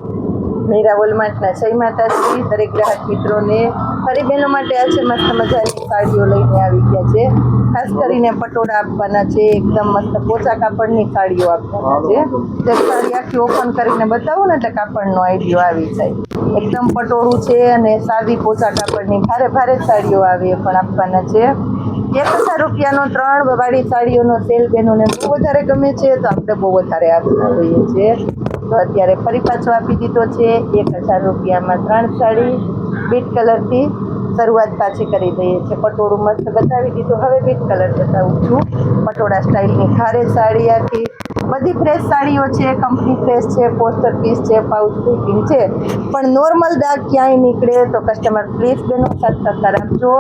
મીરા વોલમાર્ટના જય માતાજી દરેક ગ્રાહક મિત્રોને. ફરી બહેનો માટે આ છે મસ્ત મજાની સાડીઓ લઈને આવી ગયા છે. ખાસ કરીને પટોળા આપવાના છે, એકદમ મસ્ત પોચા કાપડની સાડીઓ આપવાના છે. જે સાડી આખી ઓપન કરીને બતાવો ને એટલે કાપડનો આઈડિયો આવી જાય. એકદમ પટોળું છે અને સાદી પોચા કાપડની ભારે ભારે સાડીઓ આવે પણ આપવાના છે. 1000 રૂપિયાનો 3 વાળી સાડીઓનો સેલ બહેનોને બહુ વધારે ગમે છે, તો આપણે બહુ વધારે આપતા હોઈએ છીએ. તો અત્યારે ફરી પાછો આપી દીધો છે 1000 રૂપિયામાં 3 સાડી. બીટ કલરથી શરૂઆત પાછી કરી દઈએ છીએ. પટોળું મસ્ત બતાવી દીધું, હવે બીટ કલર બતાવું છું. પટોળા સ્ટાઇલની ભારે સાડી આખી બધી ફ્રેશ સાડીઓ છે, કંપની ફ્રેશ છે, પોસ્ટર પીસ છે, પાઉચ ફિટિંગ છે. પણ નોર્મલ દાગ ક્યાંય નીકળે તો કસ્ટમર પ્લીઝ બેનો સાથ સહકાર આપજો.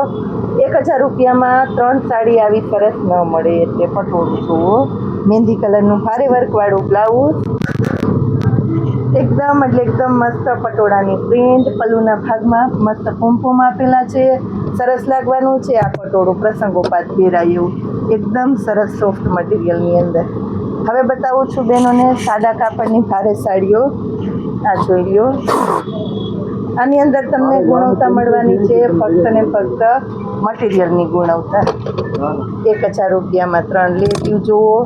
1000 રૂપિયામાં 3 સાડી આવી સરસ ન મળે. એટલે પટોળું જુઓ, મહેંદી કલરનું ભારે વર્કવાળું બ્લાઉઝ, એકદમ એટલે એકદમ મસ્ત પટોળાની પ્રિન્ટ. પલ્લુના ભાગમાં મસ્ત પોમ્પોમ આપેલા છે, સરસ લાગવાનું છે. આ પટોળું પ્રસંગોપાત પહેરાય એવું એકદમ સરસ સોફ્ટ મટીરિયલની અંદર. હવે બતાવું છું બહેનોને સાદા કાપડની ભારે સાડીઓ. આ જોઈ લ્યો, આની અંદર તમને ગુણવત્તા મળવાની છે, ફક્ત ને ફક્ત મટીરિયલની ગુણવત્તા. 1000 રૂપિયામાં 3 લેવી જુઓ,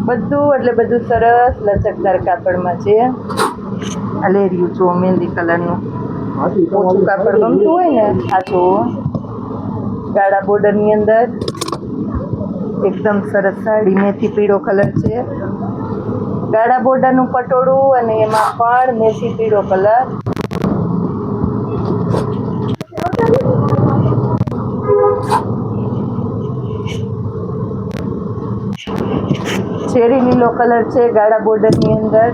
બધું એટલે બધું સરસ લચકદાર કાપડમાં છે. આ લેરિયું જુઓ, મહેંદી કલરનું ઓછું કાપડ ગમતું હોય ને આ જુઓ, ગાળા બોર્ડરની અંદર એકદમ સરસ સાડી. મેથી પીળો કલર છે, ગાળા બોર્ડરનું પટોળું અને એમાં પણ મેથી પીળો કલર. ચેરી લીલો કલર છે, ગાળા બોર્ડરની અંદર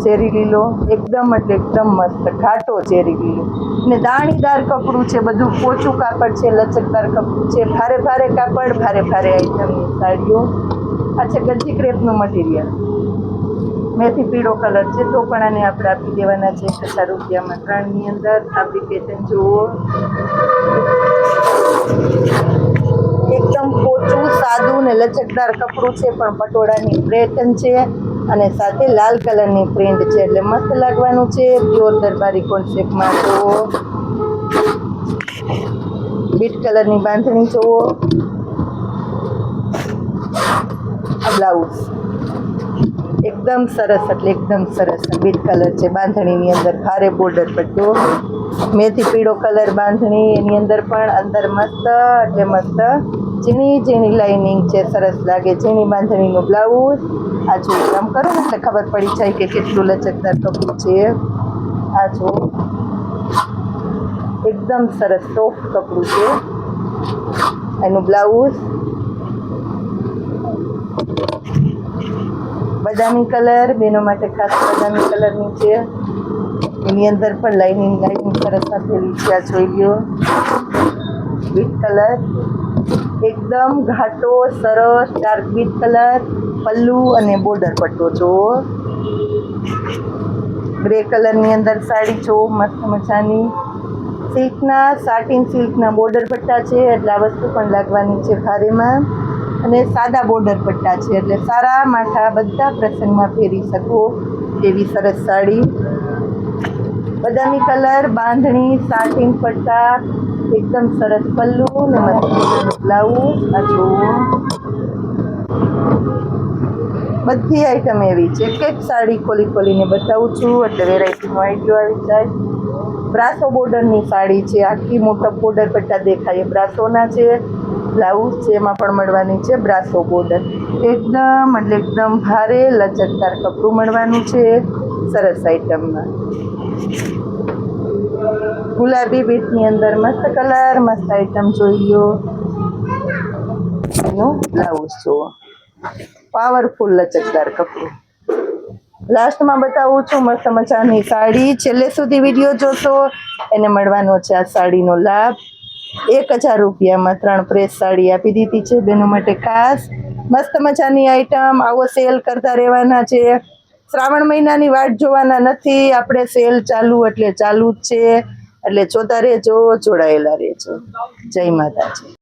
ચેરી લીલો એકદમ એટલે એકદમ મસ્ત ઘાટો ચેરી લીલો ને દાણીદાર કપડું છે. બધું પોચું કાપડ છે, લચકદાર કપડું છે, ભારે ભારે કાપડ, ભારે ભારે આઈટમની સાડીઓ. આ છે ગંજી ક્રેપનું મટીરિયલ, મેથી પીળો કલર છે, તો પણ આને આપણે આપી દેવાના છે 1000 રૂપિયામાં 3ની અંદર. આપણી પેટર્ન જુઓ, એકદમ પોચું સાદું ને લચકદાર કપડું છે, પણ પટોળાની પેટર્ન છે અને સાથે લાલ કલરની પ્રિન્ટ છે, એટલે મસ્ત લાગવાનું છે. પ્યોર દરબારી કોન્સેપ્ટમાં જુઓ, બીટ કલરની બાંધણી જુઓ. આ બ્લાઉઝ એકદમ સરસ એટલે એકદમ સરસ બીટ કલર છે, બાંધણીની અંદર ભારે બોર્ડર પટ્ટો, મેથી પીળો કલર બાંધણી, એની અંદર પણ અંદર મસ્ત એટલે મસ્ત ઝીણી ઝીણી લાઇનિંગ છે, સરસ લાગે. ઝીણી બાંધણીનું બ્લાઉઝ. આ જો આમ કરો ને એટલે ખબર પડી જાય કે કેટલું લચકદાર કપડું છે. આ જો એકદમ સરસ સોફ્ટ કપડું છે. એનું બ્લાઉઝ બદામી કલર, બેનો માટે ખાસ બદામી કલરની છે. એની અંદર પણ લાઇનિંગ સરસ આપેલી છે. આ જોઈ લ્યો, બીટ કલર એકદમ ઘાટો સરસ ડાર્ક બીટ કલર. પલ્લુ અને બોર્ડર પટ્ટો જુઓ, ગ્રે કલરની અંદર સાડી જુઓ, મસ્ત મજાની. સિલ્કના સાટિન સિલ્કના બોર્ડર પટ્ટા છે, એટલે આ વસ્તુ પણ લાગવાની છે ભારેમાં. અને સાદા બોર્ડર પટ્ટા છે, એટલે સારા માથા બધા પ્રસંગમાં પહેરી શકો એવી સરસ સાડી. બદામી કલર બાંધણી, સાટિન પટ્ટા, એકદમ સરસ પલ્લુ ને મસ્ત બ્લાઉઝ. આ જુઓ, બધી આઈટમ એવી છે. એક સાડી ખોલી ખોલીને બતાવું છું એટલે વેરાયટીનો આઈડિયો આવી જાય. બ્રાસો બોર્ડરની સાડી છે, આખી મોટા બોર્ડર પટ્ટા દેખાય, બ્રાસોના છે. બ્લાઉઝ છે, એમાં પણ મળવાની છે બ્રાસો બોર્ડર. એકદમ એટલે એકદમ ભારે લચકદાર કપડું મળવાનું છે, સરસ આઈટમમાં. ગુલાબી બીટની અંદર મસ્ત કલર, મસ્ત આઈટમ જોઈ લો. એનું બ્લાઉઝ જુઓ, પાવરફુલ લચકદાર કપડું. લાસ્ટમાં બતાવું છું મસ્ત મજાની સાડી. છેલ્લે સુધી વિડીયો જોશો એને મળવાનો છે આ સાડીનો લાભ. 1000 રૂપિયામાં 3 પ્રેસ સાડી આપી દીધી છે બેનો માટે ખાસ. મસ્ત મજાની આઈટમ. આવો સેલ કરતા રહેવાના છે. શ્રાવણ મહિનાની વાટ જોવાના નથી આપણે, સેલ ચાલુ એટલે ચાલુ જ છે. એટલે જોતા રહેજો, જોડાયેલા રહેજો. જય માતાજી.